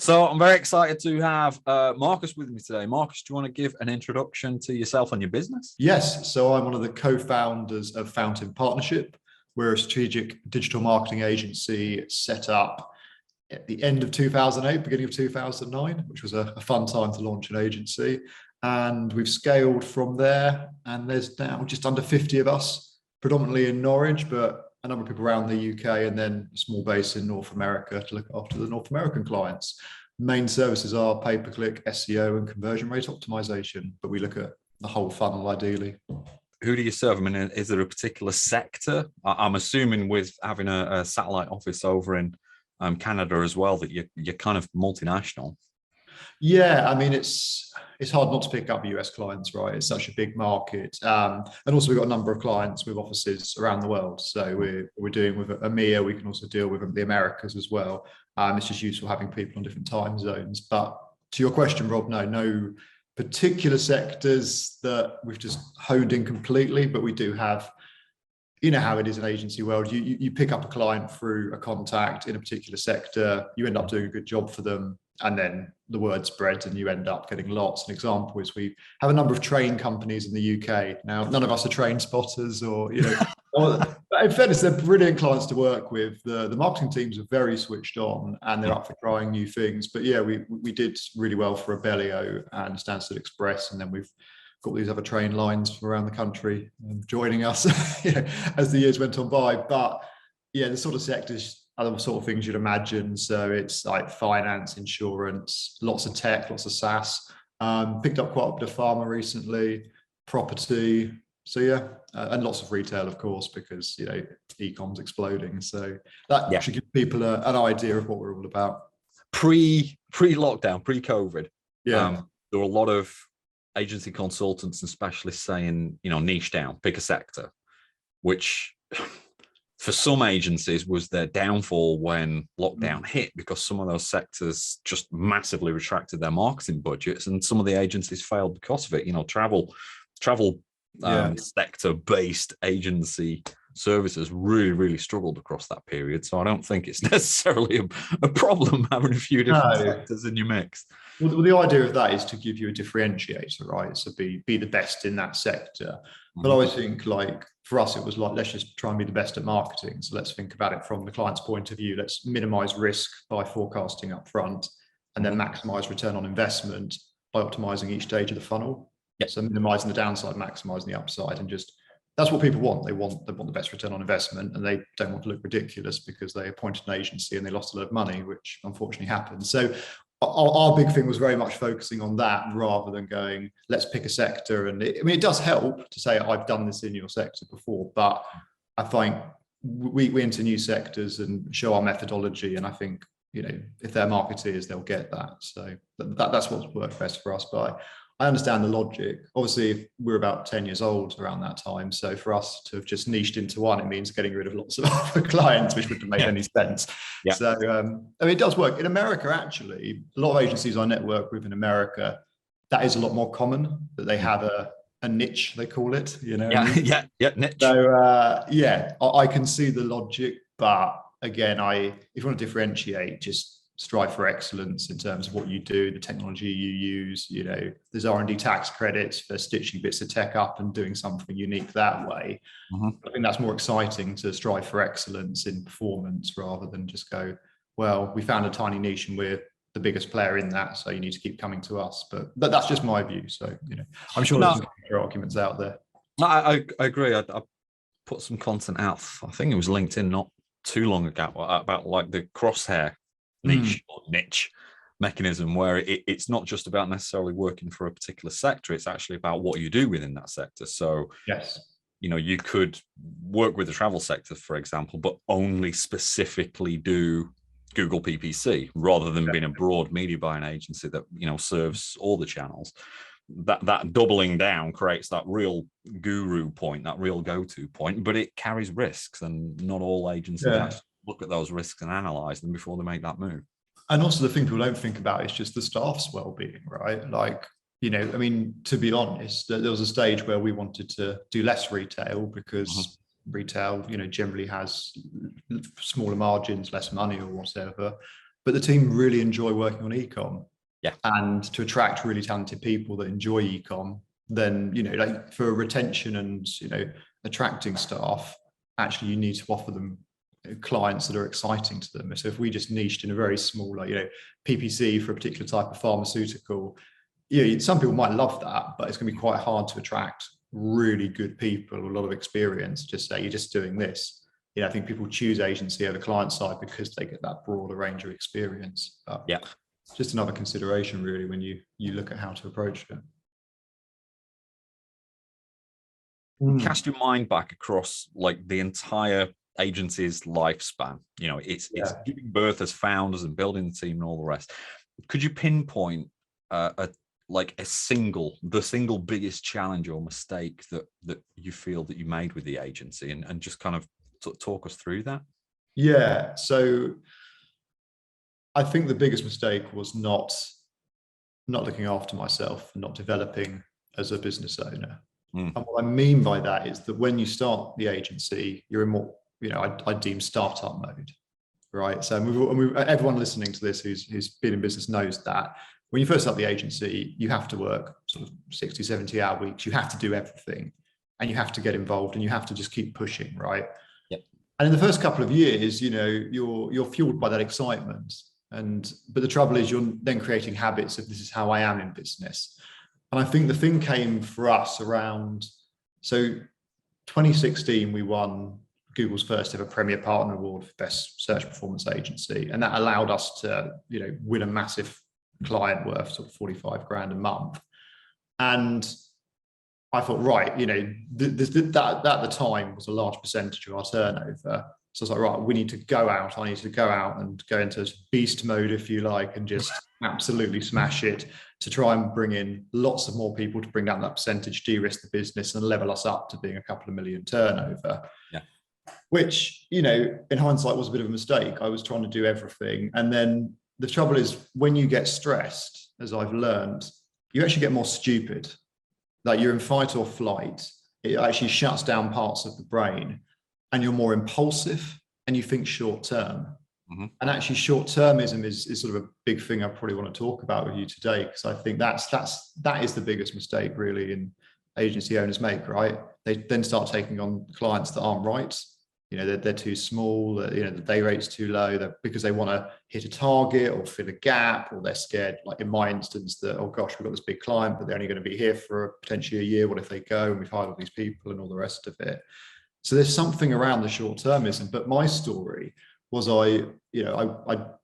So I'm very excited to have Marcus with me today. Marcus, do you want to give an introduction to yourself and your business? Yes, so I'm one of the co-founders of Fountain Partnership. We're a strategic digital marketing agency set up at the end of 2008, beginning of 2009, which was a fun time to launch an agency. And we've scaled from there, and there's now just under 50 of us, predominantly in Norwich, but a number of people around the UK, and then a small base in North America to look after the North American clients. Main services are pay-per-click, SEO, and conversion rate optimization, but we look at the whole funnel ideally. Who do you serve? I mean, is there a particular sector? I'm assuming with having a satellite office over in Canada as well, that you're kind of multinational. Yeah, I mean, it's hard not to pick up US clients, right? It's such a big market. And also we've got a number of clients with offices around the world. So we're doing with EMEA, we can also deal with the Americas as well. It's just useful having people on different time zones. But to your question, Rob, no particular sectors that we've just honed in completely, but we do have, you know how it is in agency world. You pick up a client through a contact in a particular sector, you end up doing a good job for them, and then the word spreads and you end up getting lots. An example is we have a number of train companies in the UK. Now, none of us are train spotters or, you know, but in fairness, they're brilliant clients to work with. The marketing teams are very switched on and they're up for trying new things. But yeah, we did really well for Abellio and Stansted Express, and then we've got these other train lines from around the country joining us you know, as the years went on by. But yeah, the sort of sectors are the sort of things you'd imagine. So it's like finance, insurance, lots of tech, lots of SaaS. Picked up quite a bit of pharma recently, property. So yeah, and lots of retail, of course, because, you know, e-com's exploding. So that should give people an idea of what we're all about. Pre-lockdown, pre-COVID, yeah, there were a lot of agency consultants and specialists saying, you know, niche down, pick a sector, which for some agencies was their downfall when lockdown hit, because some of those sectors just massively retracted their marketing budgets, and some of the agencies failed because of it. You know, travel sector-based agency services really struggled across that period. So I don't think it's necessarily a problem having a few different sectors in your mix. Well, the idea of that is to give you a differentiator, right? So be the best in that sector. But I think, like, for us, it was like, let's just try and be the best at marketing. So let's think about it from the client's point of view. Let's minimize risk by forecasting up front, and then maximize return on investment by optimizing each stage of the funnel. So minimizing the downside, maximizing the upside, and just that's what people want. They want the best return on investment, and they don't want to look ridiculous because they appointed an agency and they lost a lot of money, which unfortunately happened. So our big thing was very much focusing on that rather than going, let's pick a sector. And I mean, it does help to say, I've done this in your sector before, but I find we enter new sectors and show our methodology. And I think, you know, if they're marketeers, they'll get that. So that's what's worked best for us. But I understand the logic. Obviously, we're about 10 years old around that time. So for us to have just niched into one, it means getting rid of lots of other clients, which wouldn't make any sense. So, I mean, it does work. In America, actually, a lot of agencies I network with in America, that is a lot more common, that they have a niche, they call it, you know? Niche. So, yeah, I can see the logic. But again, if you want to differentiate, just strive for excellence in terms of what you do, the technology you use. You know, there's R&D tax credits for stitching bits of tech up and doing something unique that way. I think that's more exciting, to strive for excellence in performance rather than just go, well, we found a tiny niche and we're the biggest player in that, so you need to keep coming to us. But that's just my view. So, you know, I'm sure there's some arguments out there. I agree. I put some content out, I think it was LinkedIn not too long ago, about like the crosshair niche or niche mechanism, where it's not just about necessarily working for a particular sector, it's actually about what you do within that sector. So yes, you know, you could work with the travel sector, for example, but only specifically do Google PPC rather than being a broad media buying agency that, you know, serves all the channels. That doubling down creates that real guru point, that real go-to point, but it carries risks, and not all agencies actually look at those risks and analyze them before they make that move. And also, the thing people don't think about is just the staff's well-being, right? Like, you know, I mean, to be honest, there was a stage where we wanted to do less retail because retail, you know, generally has smaller margins, less money or whatever. but the team really enjoy working on ecom. Yeah. And to attract really talented people that enjoy ecom, then, you know, like for retention and, you know, attracting staff, actually you need to offer them clients that are exciting to them. So if we just niched in a very small, like, you know, PPC for a particular type of pharmaceutical, you know, some people might love that, but it's going to be quite hard to attract really good people with a lot of experience. Just say you're just doing this. You know, I think people choose agency over client side because they get that broader range of experience. But yeah, it's just another consideration really when you look at how to approach it. Cast your mind back across like the entire agency's lifespan. You know, it's giving birth as founders and building the team and all the rest. Could you pinpoint the single biggest challenge or mistake that you feel that you made with the agency, and just kind of talk us through that? Yeah, so I think the biggest mistake was not looking after myself and not developing as a business owner. And what I mean by that is that when you start the agency, you're in more, you know, I deem startup mode, right? So everyone listening to this who's been in business knows that when you first start the agency, you have to work sort of 60, 70-hour weeks. You have to do everything, and you have to get involved, and you have to just keep pushing, right? Yep. And in the first couple of years, you know, you're fueled by that excitement. But the trouble is you're then creating habits of this is how I am in business. And I think the thing came for us around, so 2016, we won Google's first ever Premier Partner Award for Best Search Performance Agency. And that allowed us to, you know, win a massive client worth sort of 45 grand a month. And I thought, right, you know, that at the time was a large percentage of our turnover. So I was like, right, we need to go out. I need to go out and go into beast mode, if you like, and just absolutely smash it to try and bring in lots of more people to bring down that percentage, de-risk the business and level us up to being a couple of million turnover. Yeah. Which, you know, in hindsight was a bit of a mistake. I was trying to do everything. And then the trouble is when you get stressed, as I've learned, you actually get more stupid. Like you're in fight or flight. It actually shuts down parts of the brain. And you're more impulsive and you think short term. Mm-hmm. And actually short termism is sort of a big thing I probably want to talk about with you today, because I think that is the biggest mistake really in agency owners make, right? They then start taking on clients that aren't right. You know, they're too small, you know, the day rate's too low, because they want to hit a target or fill a gap, or they're scared, like in my instance, that, oh gosh, we've got this big client, but they're only going to be here for potentially a year. What if they go and we've hired all these people and all the rest of it? So there's something around the short-termism. But my story was I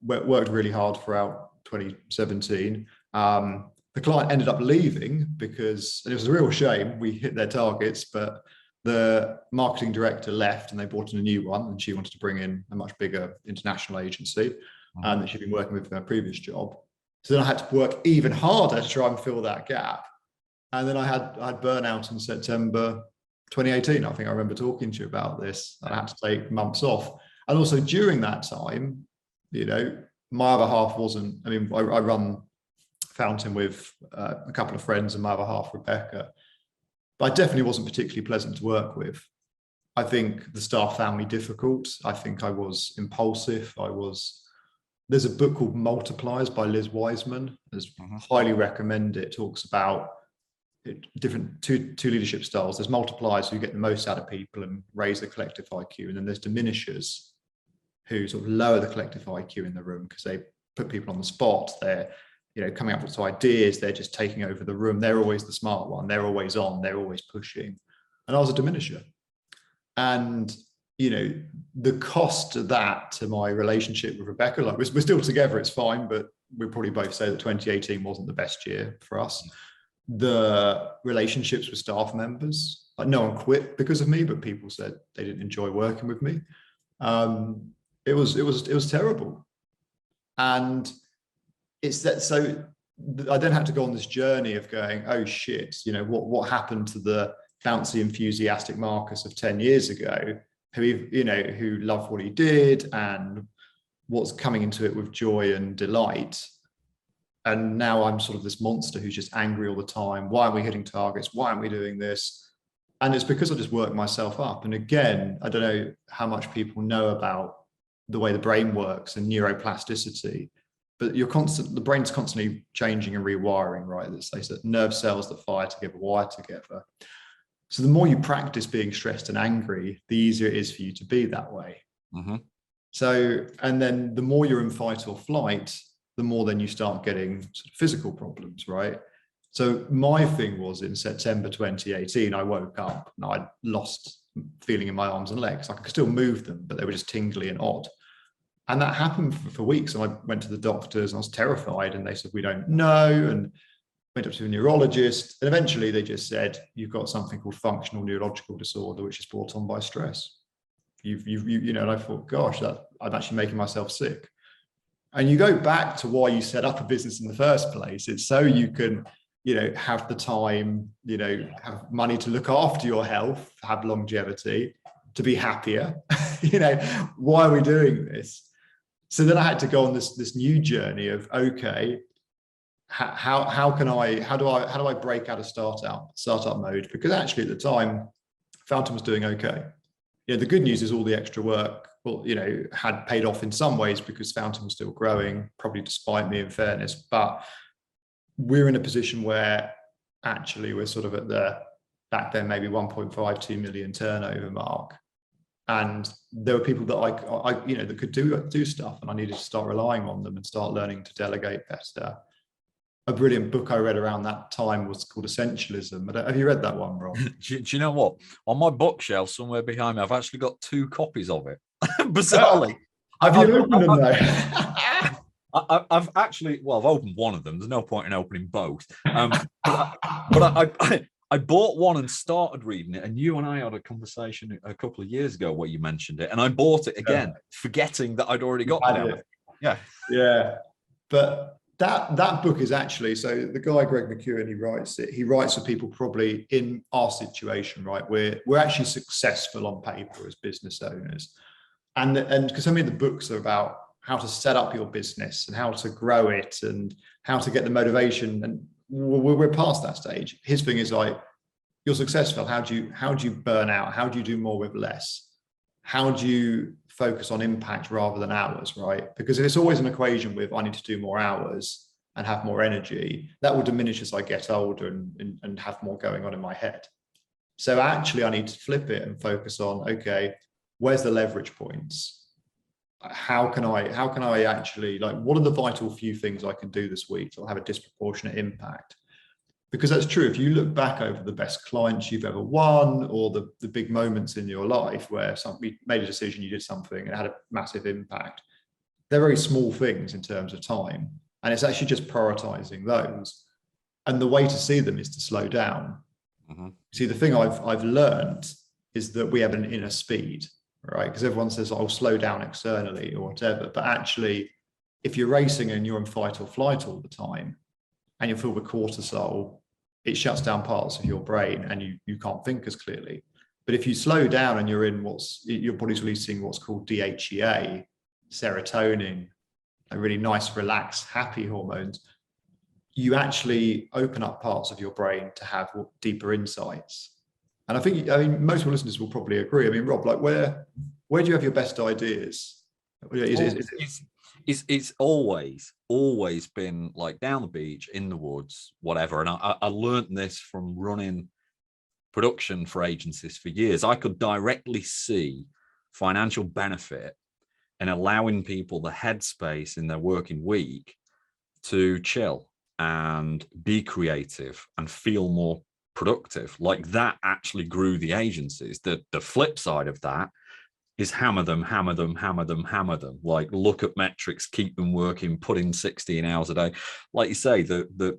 worked really hard throughout 2017. The client ended up leaving because, and it was a real shame, we hit their targets, but the marketing director left and they brought in a new one, and she wanted to bring in a much bigger international agency that she'd been working with in her previous job. So then I had to work even harder to try and fill that gap. And then I had burnout in September 2018. I think I remember talking to you about this. I had to take months off. And also during that time, you know, my other half wasn't, I mean, I run Fountain with a couple of friends and my other half, Rebecca, but I definitely wasn't particularly pleasant to work with. I think the staff found me difficult. I think I was impulsive. There's a book called Multipliers by Liz Wiseman. I highly recommend it. It talks about different two leadership styles. There's multipliers who get the most out of people and raise the collective IQ, and then there's diminishers who sort of lower the collective IQ in the room because they put people on the spot. They're, you know, coming up with ideas. They're just taking over the room. They're always the smart one. They're always on. They're always pushing. And I was a diminisher. And, you know, the cost of that to my relationship with Rebecca, like we're still together, it's fine, but we'll probably both say that 2018 wasn't the best year for us. The relationships with staff members, like no one quit because of me, but people said they didn't enjoy working with me. It was terrible. And it's that, so I then had to go on this journey of going, oh shit, you know, what happened to the bouncy, enthusiastic Marcus of 10 years ago, who loved what he did and was coming into it with joy and delight. And now I'm sort of this monster who's just angry all the time. Why aren't we hitting targets? Why aren't we doing this? And it's because I just worked myself up. And again, I don't know how much people know about the way the brain works and neuroplasticity. But the brain's constantly changing and rewiring, right? Let's say that nerve cells that fire together wire together. So the more you practice being stressed and angry, the easier it is for you to be that way. Mm-hmm. So, and then the more you're in fight or flight, the more then you start getting sort of physical problems, right? So my thing was in September 2018, I woke up and I lost feeling in my arms and legs. I could still move them, but they were just tingly and odd. And that happened for weeks. And I went to the doctors and I was terrified. And they said, we don't know. And went up to a neurologist. And eventually they just said, you've got something called functional neurological disorder, which is brought on by stress. You know, and I thought, gosh, I'm actually making myself sick. And you go back to why you set up a business in the first place. It's so you can, you know, have the time, you know, have money to look after your health, have longevity, to be happier. You know, why are we doing this? So then I had to go on this new journey of, okay, how do I break out of startup mode? Because actually at the time, Fountain was doing okay. You know, the good news is all the extra work, well, you know, had paid off in some ways because Fountain was still growing, probably despite me, in fairness. But we're in a position where actually we're sort of at the, back then, maybe 1.52 million turnover mark. And there were people that I you know, that could do stuff, and I needed to start relying on them and start learning to delegate better. A brilliant book I read around that time was called Essentialism. Have you read that one, Rob? do you know what? On my bookshelf somewhere behind me, I've actually got 2 copies of it. Bizarrely. Have you opened them though? I've actually, well, I've opened one of them. There's no point in opening both. But I bought one and started reading it, and you and I had a conversation a couple of years ago where you mentioned it, and I bought it again, forgetting that I'd already got it. Yeah. But that book is actually, so the guy Greg McEwen, he writes for people probably in our situation, right? We're actually successful on paper as business owners, and because so many of the books are about how to set up your business and how to grow it and how to get the motivation, and we're past that stage. His thing is like, you're successful. How do you burn out? How do you do more with less? How do you focus on impact rather than hours, right? Because if it's always an equation with, I need to do more hours and have more energy, that will diminish as I get older and have more going on in my head. So actually I need to flip it and focus on, okay, where's the leverage points? How can I actually, like, what are the vital few things I can do this week that'll have a disproportionate impact? Because that's true. If you look back over the best clients you've ever won, or the big moments in your life where you made a decision, you did something and it had a massive impact, they're very small things in terms of time. And it's actually just prioritizing those. And the way to see them is to slow down. Mm-hmm. See, the thing I've learned is that we have an inner speed, right? Because everyone says, I'll slow down externally or whatever. But actually, if you're racing and you're in fight or flight all the time and you're filled with cortisol, it shuts down parts of your brain and you can't think as clearly. But if you slow down and you're in your body's releasing what's called DHEA, serotonin, a really nice, relaxed, happy hormones, you actually open up parts of your brain to have deeper insights. And I mean, most of our listeners will probably agree. I mean, Rob, like where do you have your best ideas? It's always been like down the beach, in the woods, whatever. And I learned this from running production for agencies for years. I could directly see financial benefit in allowing people the headspace in their working week to chill and be creative and feel more productive. Like that actually grew the agencies. The flip side of that is hammer them. Like, look at metrics, keep them working, put in 16 hours a day. Like you say, the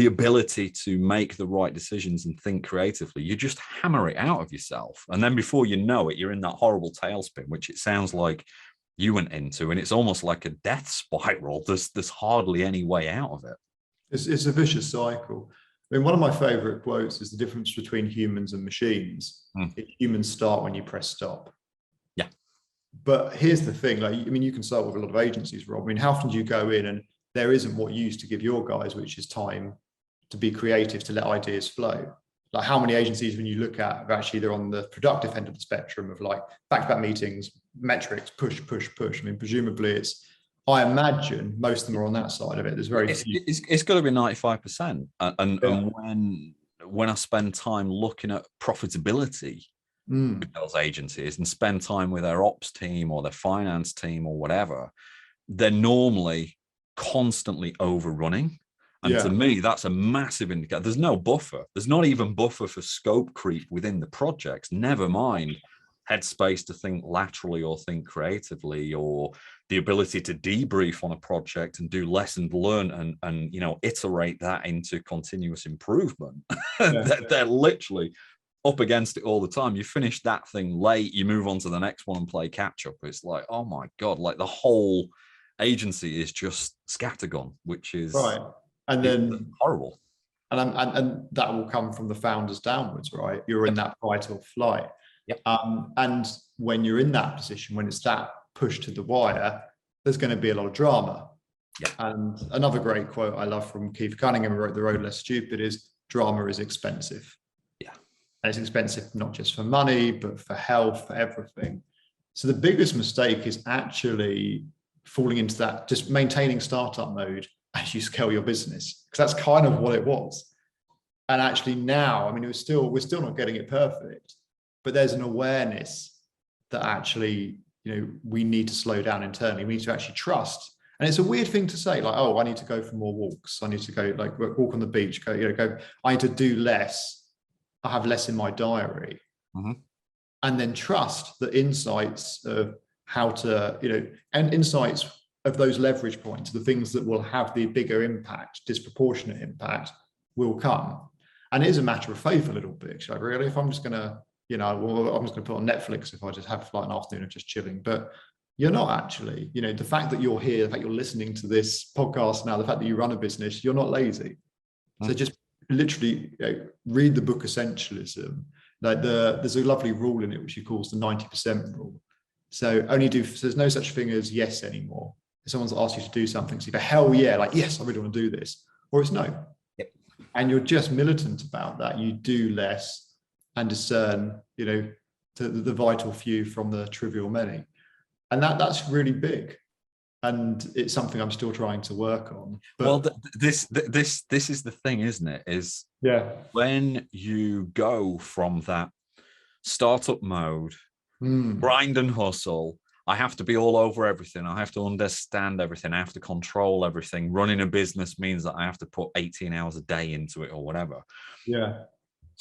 ability to make the right decisions and think creatively, you just hammer it out of yourself. And then before you know it, you're in that horrible tailspin, which it sounds like you went into, and it's almost like a death spiral. There's hardly any way out of it. It's a vicious cycle. I mean, one of my favorite quotes is the difference between humans and machines. Humans start when you press stop. Yeah. But here's the thing, like, I mean, you consult with a lot of agencies, Rob. I mean, how often do you go in and there isn't what you used to give your guys, which is time to be creative, to let ideas flow? like how many agencies, when you look at, are actually they're on the productive end of the spectrum of like back-to-back meetings, metrics, push, push, push. I mean, presumably I imagine most of them are on that side of it. There's very few. It's got to be 95%. And Yeah. when I spend time looking at profitability with those agencies and spend time with their ops team or their finance team or whatever, they're normally constantly overrunning. And to me, that's a massive indicator. There's no buffer. There's not even buffer for scope creep within the projects, never mind headspace to think laterally or think creatively, or the ability to debrief on a project and do lessons learned and iterate that into continuous improvement. They're literally up against it all the time. You finish that thing late, you move on to the next one and play catch up. It's like, oh my God, like the whole agency is just scattergun, which is right. And then horrible. And that will come from the founders downwards, right? You're in that fight or flight. Yep. And when you're in that position, when it's that push to the wire, there's going to be a lot of drama. Yep. And another great quote I love from Keith Cunningham, who wrote The Road Less Stupid, is drama is expensive. Yeah. And it's expensive not just for money, but for health, for everything. So the biggest mistake is actually falling into that, just maintaining startup mode as you scale your business, because that's kind of what it was. And actually now, I mean, we're still not getting it perfect, but there's an awareness that actually, we need to slow down internally. We need to actually trust. And it's a weird thing to say, like, oh, I need to go for more walks. I need to go like walk on the beach, go, I need to do less. I have less in my diary. Mm-hmm. And then trust the insights of how to, and insights of those leverage points, the things that will have the bigger impact, disproportionate impact, will come. And it is a matter of faith a little bit. Like, really, if I'm just going to, I'm just going to put on Netflix if I just have like an afternoon of just chilling. But you're not actually, the fact that you're here, the fact you're listening to this podcast now, the fact that you run a business, you're not lazy. So just literally read the book Essentialism. Like there's a lovely rule in it which he calls the 90% rule. So there's no such thing as yes anymore. If someone's asked you to do something, so you go, hell yeah, like, yes, I really want to do this. Or it's no. Yep. And you're just militant about that. You do less and discern, the vital few from the trivial many. And that's really big. And it's something I'm still trying to work on. But, well, this is the thing, isn't it? Is when you go from that startup mode, grind and hustle, I have to be all over everything. I have to understand everything. I have to control everything. Running a business means that I have to put 18 hours a day into it or whatever. Yeah.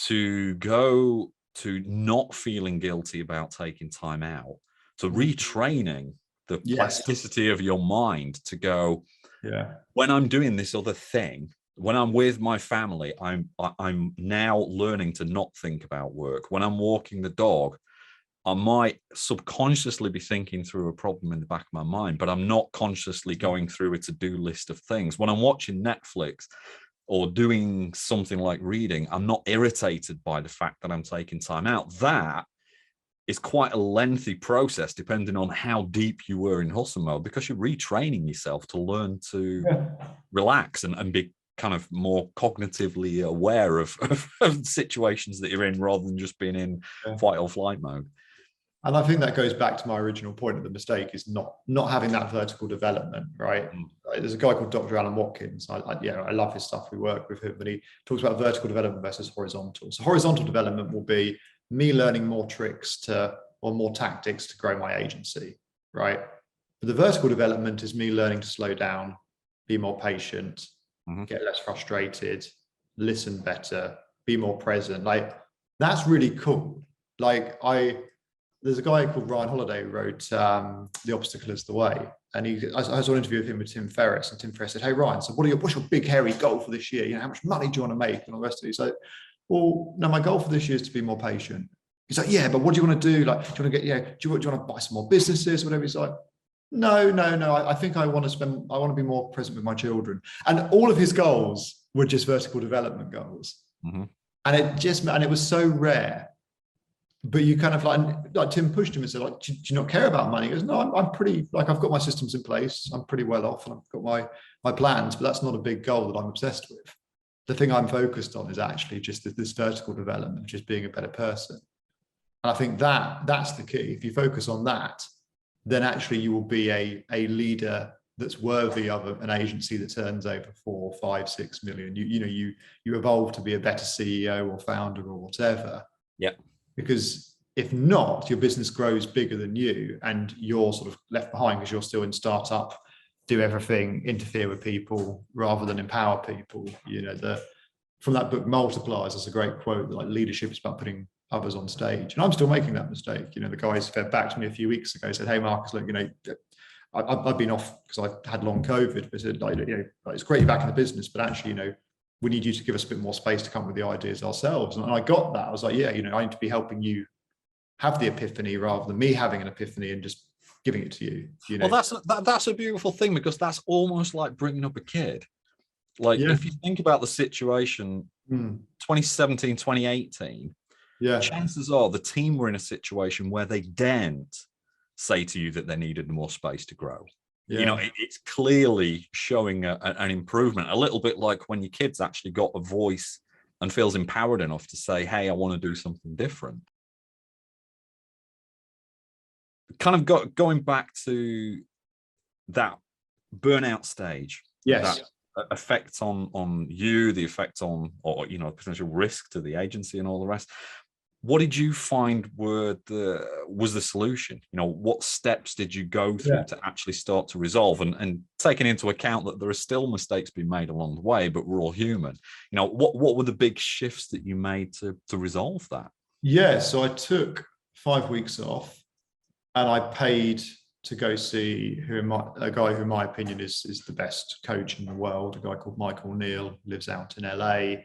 To go to not feeling guilty about taking time out, to retraining the plasticity of your mind to go, when I'm doing this other thing, when I'm with my family, I'm now learning to not think about work. When I'm walking the dog, I might subconsciously be thinking through a problem in the back of my mind, but I'm not consciously going through a to-do list of things. When I'm watching Netflix or doing something like reading, I'm not irritated by the fact that I'm taking time out. That is quite a lengthy process depending on how deep you were in hustle mode, because you're retraining yourself to learn to relax and be kind of more cognitively aware of situations that you're in, rather than just being in fight or flight mode. And I think that goes back to my original point of the mistake is not having that vertical development, right? There's a guy called Dr. Alan Watkins. I love his stuff. We work with him, but he talks about vertical development versus horizontal. So horizontal development will be me learning more tricks or more tactics to grow my agency, right? But the vertical development is me learning to slow down, be more patient, get less frustrated, listen better, be more present. Like, that's really cool. Like, there's a guy called Ryan Holiday who wrote The Obstacle is the Way. And I saw an interview with him with Tim Ferriss, and Tim Ferriss said, hey, Ryan, so what's your big, hairy goal for this year? How much money do you want to make? And all the rest of it. So, well, no, my goal for this year is to be more patient. He's like, yeah, but what do you want to do? Like, do you want to get, do you want to buy some more businesses, whatever? He's like, no. I think I want to be more present with my children. And all of his goals were just vertical development goals. And it was so rare. But you kind of like Tim pushed him and said, like, do you not care about money? He goes, no, I'm pretty, like, I've got my systems in place. I'm pretty well off and I've got my plans, but that's not a big goal that I'm obsessed with. the thing I'm focused on is actually just this vertical development, just being a better person. And I think that's the key. If you focus on that, then actually you will be a leader that's worthy of an agency that turns over 4, 5, 6 million. You evolve to be a better CEO or founder or whatever. Yeah. Because if not, your business grows bigger than you, and you're sort of left behind because you're still in startup, do everything, interfere with people rather than empower people. From that book Multipliers, there's a great quote that like leadership is about putting others on stage. And I'm still making that mistake. The guys fed back to me a few weeks ago, said, "Hey Marcus, look, I've been off because I had long COVID, but said, it's great you're back in the business, but actually, we need you to give us a bit more space to come up with the ideas ourselves." And I got that. I was like, yeah, I need to be helping you have the epiphany rather than me having an epiphany and just giving it to you. Well, that's a beautiful thing, because that's almost like bringing up a kid. Like, if you think about the situation, 2017, 2018, chances are the team were in a situation where they daren't say to you that they needed more space to grow. It's clearly showing an improvement, a little bit like when your kid's actually got a voice and feels empowered enough to say, hey, I want to do something different. Kind of going back to that burnout stage. Yes. That effect on you, the effect on, or potential risk to the agency and all the rest. What did you find was the solution? What steps did you go through to actually start to resolve, and taking into account that there are still mistakes being made along the way, but we're all human. What were the big shifts that you made to resolve that? Yeah, so I took 5 weeks off, and I paid to go see a guy who, in my opinion, is the best coach in the world, a guy called Michael Neal, lives out in LA,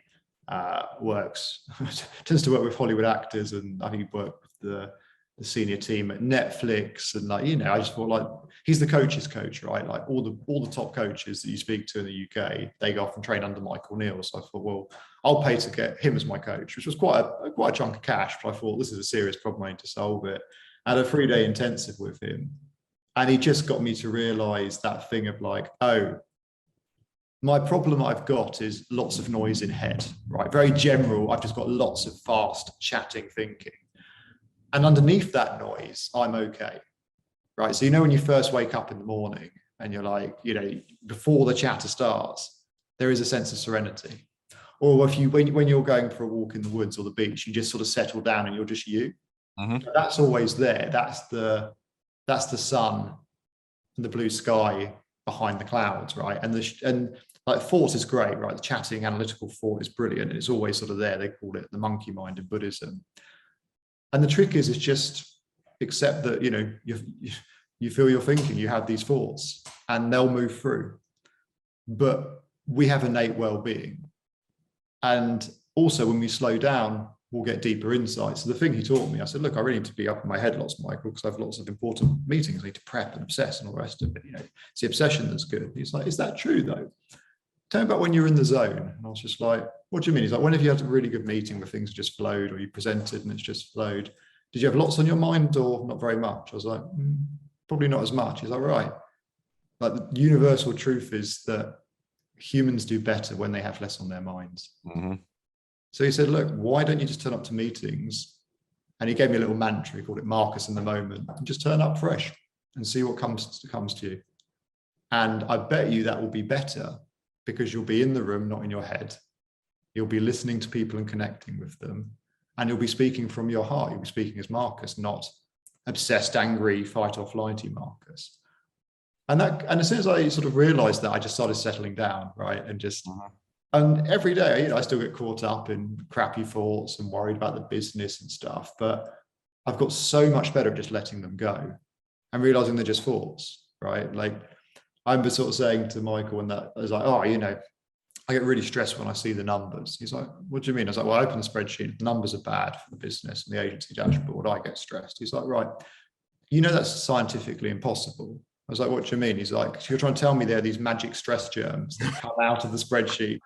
tends to work with Hollywood actors, and I think he worked with the senior team at Netflix. And I just thought, he's the coach's coach, right? Like all the top coaches that you speak to in the UK, they go off and train under Michael Neal. So I thought, well, I'll pay to get him as my coach, which was quite a chunk of cash. But I thought, this is a serious problem, I need to solve it. I had a 3-day intensive with him, and he just got me to realize that thing of my problem I've got is lots of noise in head, right? Very general. I've just got lots of fast chatting thinking. And underneath that noise, I'm okay, right? So, when you first wake up in the morning and you're before the chatter starts, there is a sense of serenity. Or when you're going for a walk in the woods or the beach, you just sort of settle down and you're just you. Mm-hmm. That's always there. That's the sun and the blue sky behind the clouds, right? And thought is great, right? The chatting analytical thought is brilliant. It's always sort of there. They call it the monkey mind in Buddhism. And the trick is just accept that, you feel you're thinking, you have these thoughts, and they'll move through. But we have innate well-being. And also when we slow down, we'll get deeper insights. So the thing he taught me, I said, look, I really need to be up in my head lots, Michael, because I have lots of important meetings. I need to prep and obsess and all the rest of it. It's the obsession that's good. He's like, is that true though? Tell me about when you're in the zone. And I was just like, what do you mean? He's like, when have you had a really good meeting where things just flowed, or you presented and it's just flowed? Did you have lots on your mind or not very much? I was like, probably not as much. He's like, right. Like the universal truth is that humans do better when they have less on their minds. Mm-hmm. So he said, look, why don't you just turn up to meetings? And he gave me a little mantra. He called it Marcus in the moment. And just turn up fresh and see what comes to you. And I bet you that will be better, because you'll be in the room, not in your head. You'll be listening to people and connecting with them. And you'll be speaking from your heart. You'll be speaking as Marcus, not obsessed, angry, fight or flighty Marcus. And as soon as I sort of realized that, I just started settling down, right? And just... And every day, I still get caught up in crappy thoughts and worried about the business and stuff. But I've got so much better at just letting them go and realizing they're just thoughts, right? Like I remember sort of saying to Michael, and that I was like, I get really stressed when I see the numbers. He's like, what do you mean? I was like, well, I open the spreadsheet. The numbers are bad for the business and the agency dashboard. I get stressed. He's like, right. That's scientifically impossible. I was like, what do you mean? He's like, so you're trying to tell me there are these magic stress germs that come out of the spreadsheet,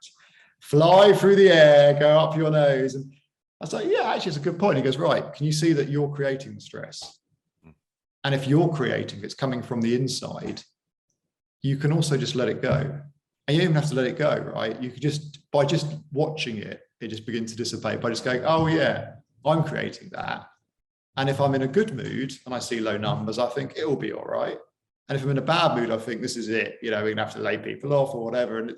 fly through the air, go up your nose. And I was like, yeah, actually, it's a good point. He goes, right, can you see that you're creating the stress? And if you're creating, it's coming from the inside, you can also just let it go. And you don't even have to let it go, right? You could just, by just watching it, it just begins to dissipate by just going, oh yeah, I'm creating that. And if I'm in a good mood and I see low numbers, I think it will be all right. And if I'm in a bad mood, I think this is it. You know, we're gonna have to lay people off or whatever. And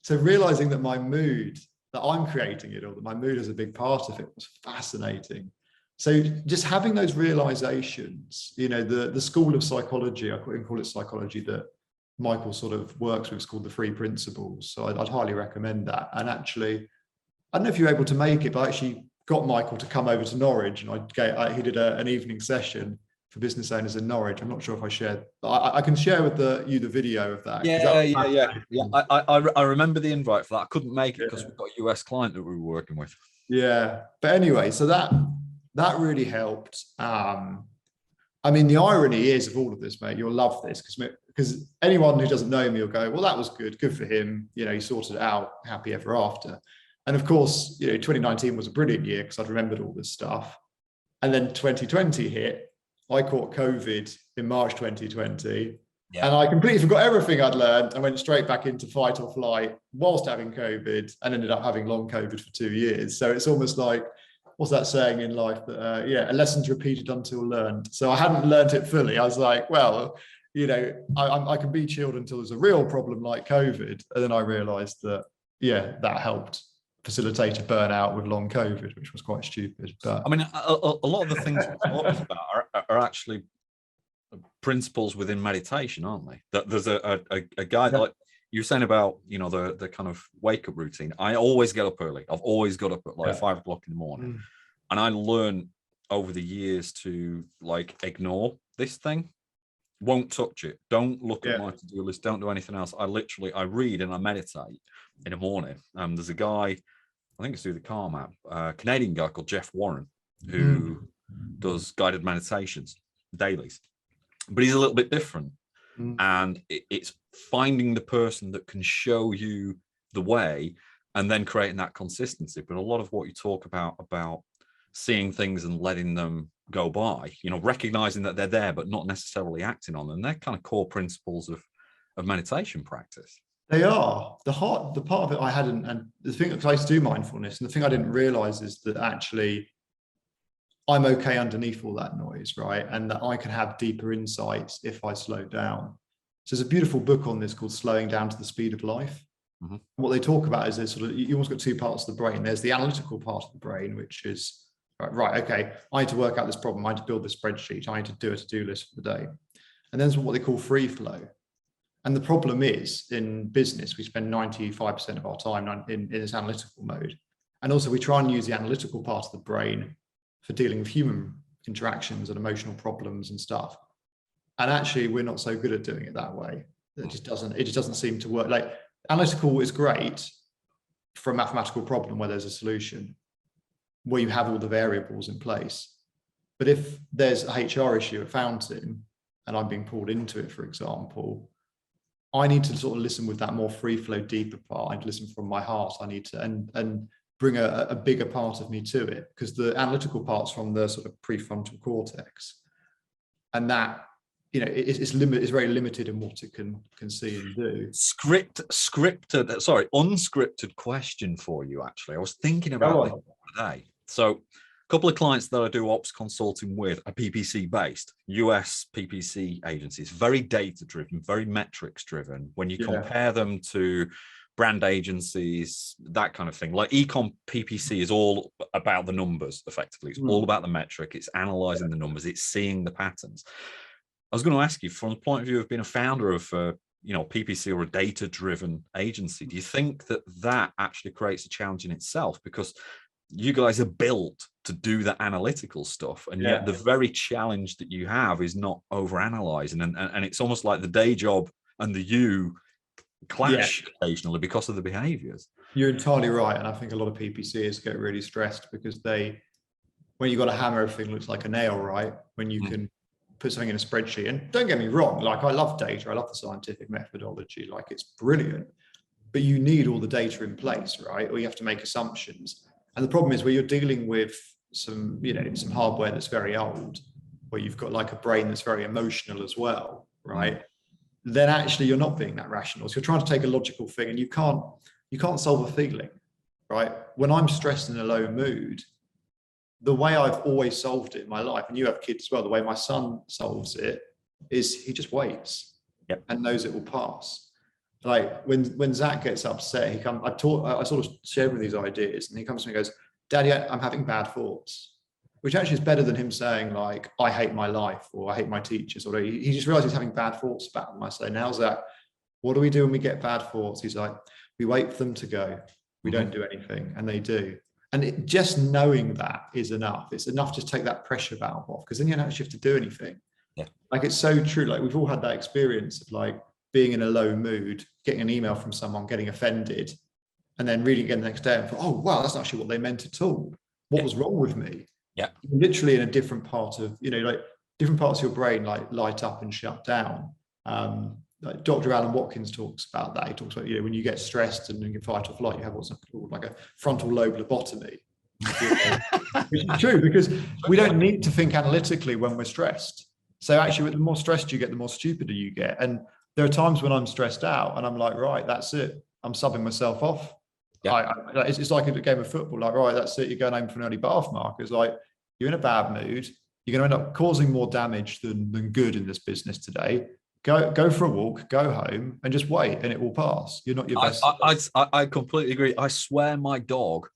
so realizing that my mood, that I'm creating it, or that my mood is a big part of it, was fascinating. So just having those realizations, you know, the school of psychology, I can call it psychology, that Michael sort of works with, is called the three principles. So I'd highly recommend that. And actually, I don't know if you're able to make it, but I actually got Michael to come over to Norwich, and he did an evening session for business owners in Norwich. I'm not sure if I shared, but I can share with you the video of that. Yeah. I remember the invite for that. I couldn't make it because we've got a US client that we were working with. Yeah, but anyway, so that really helped. I mean, the irony is of all of this, mate, you'll love this, because anyone who doesn't know me will go, well, that was good for him. You know, he sorted it out, happy ever after. And of course, you know, 2019 was a brilliant year because I'd remembered all this stuff. And then 2020 hit. I caught COVID in March 2020. Yeah. And I completely forgot everything I'd learned. I went straight back into fight or flight whilst having COVID, and ended up having long COVID for 2 years. So it's almost like, what's that saying in life? That a lesson's repeated until learned. So I hadn't learned it fully. I was like, well, you know, I can be chilled until there's a real problem like COVID. And then I realized that, yeah, that helped facilitate a burnout with long COVID, which was quite stupid. But I mean, a lot of the things we're talking about are actually principles within meditation, aren't they? That there's a guy like you were saying about, you know, the kind of wake up routine. I always get up early. I've always got up at like 5 o'clock in the morning, and I learned over the years to like ignore this thing. Won't touch it. Don't look at my to-do list. Don't do anything else. I read and I meditate in the morning. There's a guy, I think it's through the car map, a Canadian guy called Jeff Warren, who does guided meditations, dailies, but he's a little bit different. And it's finding the person that can show you the way and then creating that consistency. But a lot of what you talk about seeing things and letting them go by, you know, recognizing that they're there, but not necessarily acting on them, they're kind of core principles of meditation practice. They are. The part of it I hadn't, and the thing that I used to do mindfulness, and the thing I didn't realize is that actually I'm okay underneath all that noise, right? And that I can have deeper insights if I slow down. So there's a beautiful book on this called Slowing Down to the Speed of Life. What they talk about is there's sort of, you almost got two parts of the brain. There's the analytical part of the brain, which is, right, okay, I need to work out this problem. I need to build this spreadsheet. I need to do a to-do list for the day. And then there's what they call free flow. And the problem is, in business, we spend 95% of our time in this analytical mode. And also we try and use the analytical part of the brain for dealing with human interactions and emotional problems and stuff. And actually, we're not so good at doing it that way. It just doesn't seem to work. Like, analytical is great for a mathematical problem where there's a solution, where you have all the variables in place. But if there's a HR issue at Fountain and I'm being pulled into it, for example, I need to sort of listen with that more free flow, deeper part. I need to listen from my heart. I need to and bring a bigger part of me to it, because the analytical part's from the sort of prefrontal cortex, and that, you know, it's very limited in what it can see and do. Unscripted question for you. Actually, I was thinking about this today. So, a couple of clients that I do ops consulting with are PPC based, US PPC agencies, very data driven, very metrics driven. When you compare them to brand agencies, that kind of thing, like ecom PPC is all about the numbers. Effectively, it's all about the metric. It's analyzing the numbers. It's seeing the patterns. I was going to ask you, from the point of view of being a founder of PPC or a data-driven agency, do you think that actually creates a challenge in itself? Because you guys are built to do the analytical stuff, and yet the very challenge that you have is not over-analyzing, and it's almost like the day job and the you clash occasionally because of the behaviors. You're entirely right, and I think a lot of PPCs get really stressed because when you've got a hammer, everything looks like a nail, right? When you can put something in a spreadsheet, and don't get me wrong, like, I love data, I love the scientific methodology, like, it's brilliant, but you need all the data in place, right? Or you have to make assumptions. And the problem is, where you're dealing with some hardware that's very old, where you've got like a brain that's very emotional as well, right? then actually you're not being that rational. So you're trying to take a logical thing, and you can't solve a feeling, right? When I'm stressed in a low mood, the way I've always solved it in my life, and you have kids as well, the way my son solves it is he just waits. Yep. And knows it will pass. Like when Zach gets upset, I sort of share with him these ideas, and he comes to me and goes, Daddy, I'm having bad thoughts, which actually is better than him saying like, I hate my life, or I hate my teachers, or he just realizes he's having bad thoughts about them. I say, now Zach, what do we do when we get bad thoughts? He's like, we wait for them to go. We don't do anything, and they do. And just knowing that is enough. It's enough to take that pressure valve off, because then you don't actually have to do anything. Yeah. Like, it's so true. Like, we've all had that experience of like being in a low mood, getting an email from someone, getting offended, and then reading again the next day and thought, oh, wow, that's not actually what they meant at all. What was wrong with me? Yeah. Literally in a different part of, like different parts of your brain, like light up and shut down. Like Dr. Alan Watkins talks about that. He talks about, when you get stressed and you fight or flight, you have what's called like a frontal lobe lobotomy. Which is true, because we don't need to think analytically when we're stressed. So actually, the more stressed you get, the more stupider you get. And there are times when I'm stressed out and I'm like, right, that's it. I'm subbing myself off. Yeah. It's like a game of football. Like, right, that's it. You're going home for an early bath, Mark. It's like, you're in a bad mood. You're going to end up causing more damage than good in this business today. Go for a walk, go home, and just wait, and it will pass. You're not your best. I completely agree. I swear my dog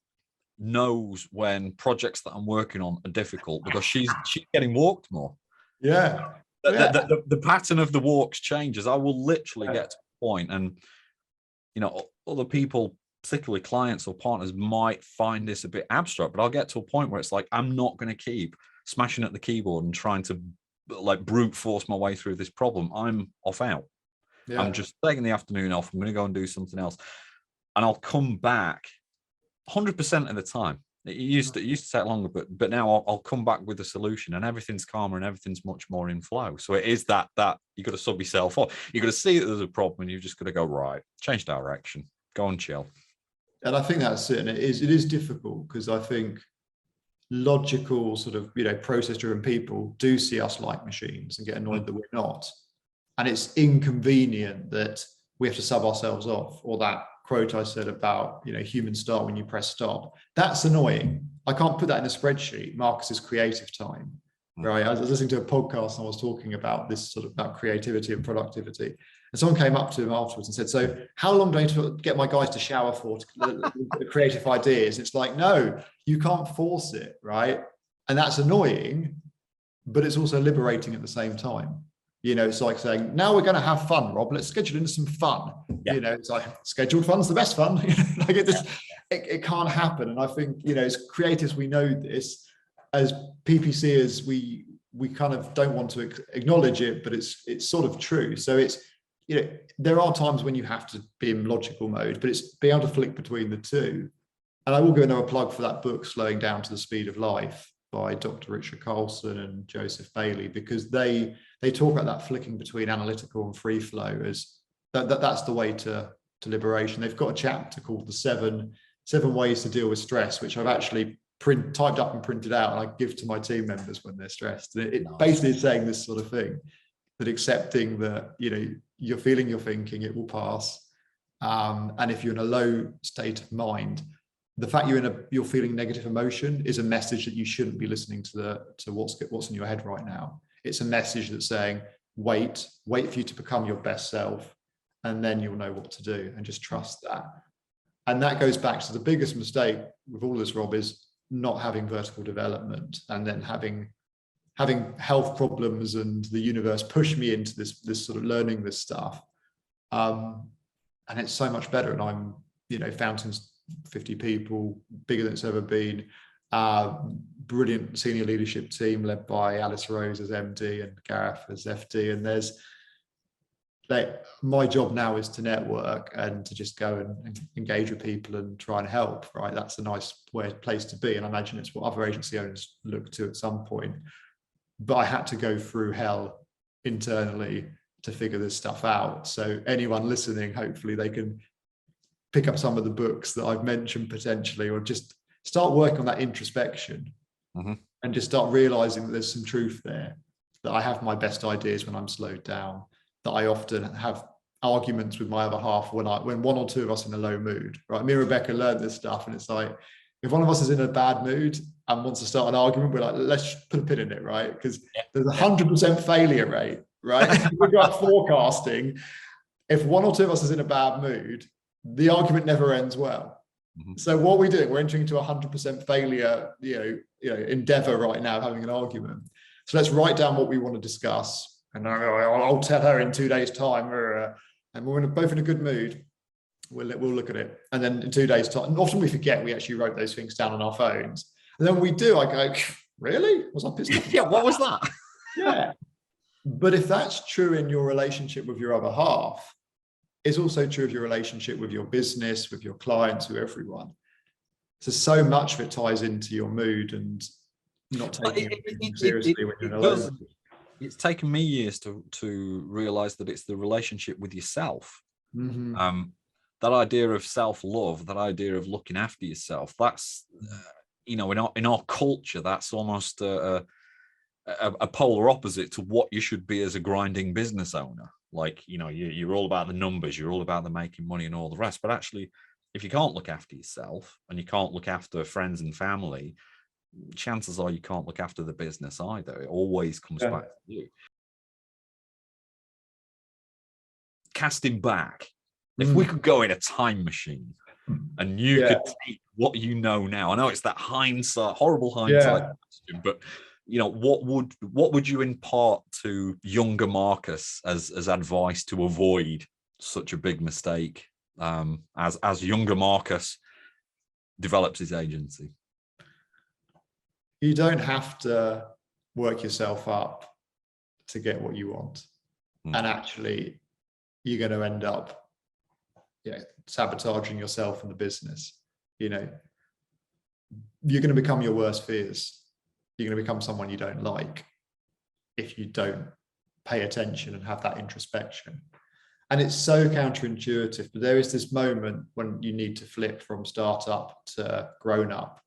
knows when projects that I'm working on are difficult, because she's getting walked more. Yeah. The pattern of the walks changes. I will literally get to a point, and other people, particularly clients or partners, might find this a bit abstract, but I'll get to a point where it's like, I'm not going to keep smashing at the keyboard and trying to like brute force my way through this problem. I'm off out. Yeah. I'm just taking the afternoon off. I'm going to go and do something else, and I'll come back 100% of the time. It used to take longer, but now I'll come back with a solution, and everything's calmer and everything's much more in flow. So it is that you got to sub yourself off. You got to see that there's a problem, and you've just got to go, right, change direction, go and chill. And I think that's it. And it is difficult, because I think logical sort of, process-driven people do see us like machines and get annoyed that we're not. And it's inconvenient that we have to sub ourselves off, or that quote I said about, human start when you press stop. That's annoying. I can't put that in a spreadsheet. Marcus's creative time, right? I was listening to a podcast and I was talking about this sort of about creativity and productivity. And someone came up to him afterwards and said, so how long do I need to get my guys to shower for creative ideas? It's like, no, you can't force it, right? And that's annoying, but it's also liberating at the same time. It's like saying, now we're going to have fun, Rob. Let's schedule in some fun. Yeah. It's like, scheduled fun's the best fun. Like it can't happen. And I think, as creatives, we know this. As PPCers, we kind of don't want to acknowledge it, but it's sort of true. So it's, there are times when you have to be in logical mode, but it's being able to flick between the two. And I will give another plug for that book, Slowing Down to the Speed of Life, by Dr. Richard Carlson and Joseph Bailey, because they talk about that flicking between analytical and free flow as that's the way to liberation. They've got a chapter called the seven ways to deal with stress, which I've actually typed up and printed out, and I give to my team members when they're stressed. And it basically is saying this sort of thing, that accepting that, you're feeling, you're thinking, it will pass. And if you're in a low state of mind, the fact you're feeling negative emotion is a message that you shouldn't be listening to what's in your head right now. It's a message that's saying, wait for you to become your best self, and then you'll know what to do, and just trust that. And that goes back to the biggest mistake with all this, Rob, is not having vertical development, and then having health problems and the universe push me into this sort of learning this stuff. And it's so much better. And I'm, Fountain's 50 people, bigger than it's ever been. Brilliant senior leadership team led by Alice Rose as MD and Gareth as FD. And there's my job now is to network and to just go and engage with people and try and help, right? That's a nice place to be. And I imagine it's what other agency owners look to at some point. But I had to go through hell internally to figure this stuff out. So anyone listening, hopefully they can pick up some of the books that I've mentioned potentially, or just start working on that introspection and just start realizing that there's some truth there, that I have my best ideas when I'm slowed down, that I often have arguments with my other half when one or two of us in a low mood, right? Me and Rebecca learned this stuff, and it's like, if one of us is in a bad mood and wants to start an argument, we're like, let's put a pin in it, right? Because there's 100% failure rate, right? We've got forecasting. If one or two of us is in a bad mood, the argument never ends well. Mm-hmm. So what we do, we're entering into 100% failure, endeavor right now, having an argument. So let's write down what we want to discuss, and I'll tell her in 2 days' time, and we're both in a good mood. We'll look at it, and then in 2 days' time, and often we forget we actually wrote those things down on our phones, and then when we do, I go, really? Was I pissed off? Yeah, what was that? Yeah. But if that's true in your relationship with your other half, it's also true of your relationship with your business, with your clients, with everyone. So much of it ties into your mood and not taking it seriously when you're alone. It's taken me years to realize that it's the relationship with yourself. Mm-hmm. That idea of self-love, that idea of looking after yourself, that's, in our culture, that's almost a polar opposite to what you should be as a grinding business owner. Like, you're all about the numbers, you're all about the making money and all the rest. But actually, if you can't look after yourself and you can't look after friends and family, chances are you can't look after the business either. It always comes back to you. Casting back, if we could go in a time machine and you could take what you know now, I know it's that horrible hindsight question, but what would you impart to younger Marcus as advice to avoid such a big mistake as younger Marcus develops his agency? You don't have to work yourself up to get what you want. And actually, you're going to end up sabotaging yourself and the business. You're going to become your worst fears. You're going to become someone you don't like if you don't pay attention and have that introspection. And it's so counterintuitive, but there is this moment when you need to flip from startup to grown up.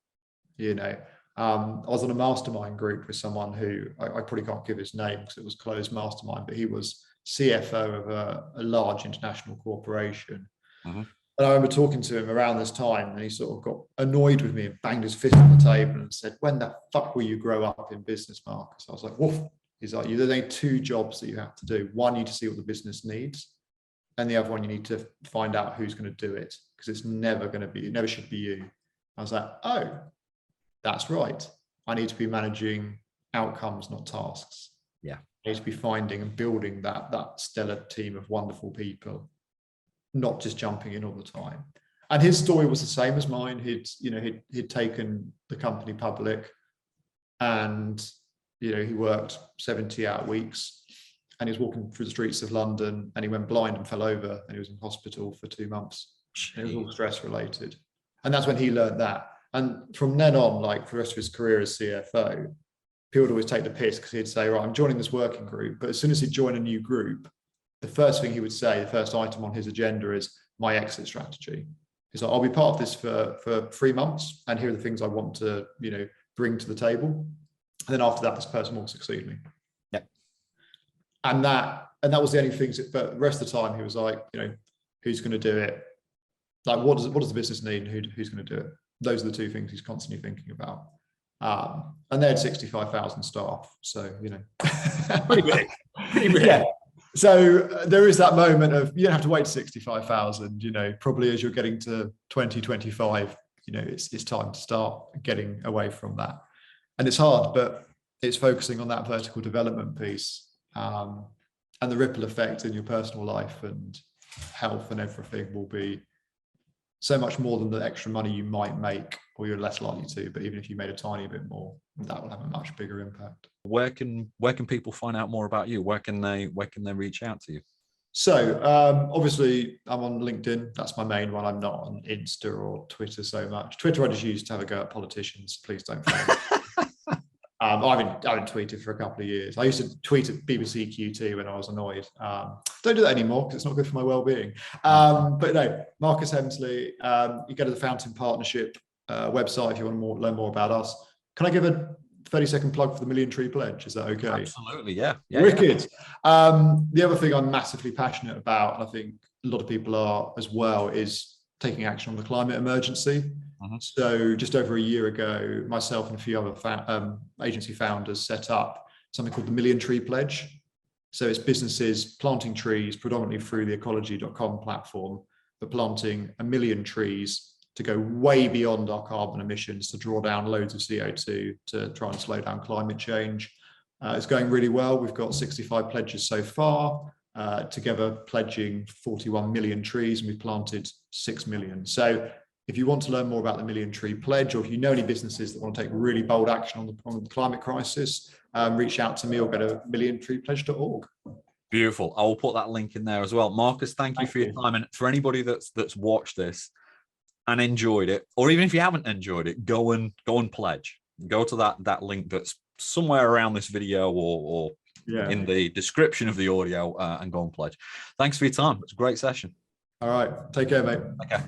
I was on a mastermind group with someone who I probably can't give his name because it was closed mastermind, but he was CFO of a large international corporation. Mm-hmm. And I remember talking to him around this time, and he sort of got annoyed with me and banged his fist on the table and said, "When the fuck will you grow up in business, Marcus?" I was like, "Woof." He's like, "There's only two jobs that you have to do. One, you need to see what the business needs. And the other one, you need to find out who's going to do it, because it never should be you." I was like, "Oh, that's right. I need to be managing outcomes, not tasks." Yeah. I need to be finding and building that stellar team of wonderful people, not just jumping in all the time. And his story was the same as mine. He'd taken the company public, and he worked 70-hour weeks, and he was walking through the streets of London, and he went blind and fell over, and he was in hospital for 2 months. It was all stress related. And that's when he learned that. And from then on, like for the rest of his career as CFO, people would always take the piss, because he'd say, "Right, I'm joining this working group." But as soon as he'd join a new group, the first thing he would say, the first item on his agenda is my exit strategy. He's like, "I'll be part of this for 3 months, and here are the things I want to, bring to the table. And then after that, this person will succeed me." Yeah. And that was the only things. But the rest of the time, he was like, who's going to do it? Like, what does the business need? And who's going to do it? Those are the two things he's constantly thinking about. And they had 65,000 staff, so pretty big. Yeah. So there is that moment of, you don't have to wait to 65,000. Probably as you're getting to 2025, it's time to start getting away from that. And it's hard, but it's focusing on that vertical development piece, and the ripple effect in your personal life and health and everything will be so much more than the extra money you might make, or you're less likely to. But even if you made a tiny bit more, that will have a much bigger impact. Where can people find out more about you? Where can they reach out to you? So obviously I'm on LinkedIn. That's my main one. I'm not on Insta or Twitter so much. Twitter I just use to have a go at politicians. Please don't follow me. I haven't tweeted for a couple of years. I used to tweet at BBC QT when I was annoyed. Don't do that anymore, because it's not good for my well-being. But no, Marcus Hemsley. You go to the Fountain Partnership website if you want to learn more about us. Can I give a 30-second plug for the Million Tree Pledge. Is that okay? Absolutely, yeah. Wicked. The other thing I'm massively passionate about, and I think a lot of people are as well, is taking action on the climate emergency. So just over a year ago, myself and a few other agency founders set up something called the Million Tree Pledge. So it's businesses planting trees predominantly through the ecology.com platform, but planting 1 million trees to go way beyond our carbon emissions, to draw down loads of CO2 to try and slow down climate change. It's going really well. We've got 65 pledges so far, together pledging 41 million trees, and we've planted 6 million. So if you want to learn more about the Million Tree Pledge, or if you know any businesses that want to take really bold action on the climate crisis, reach out to me or go to milliontreepledge.org. Beautiful. I will put that link in there as well. Marcus, thank you for your time. And for anybody that's watched this and enjoyed it, or even if you haven't enjoyed it, go and pledge. Go to that link that's somewhere around this video or in the description of the audio, and go and pledge. Thanks for your time. It's a great session. All right. Take care, mate. Okay.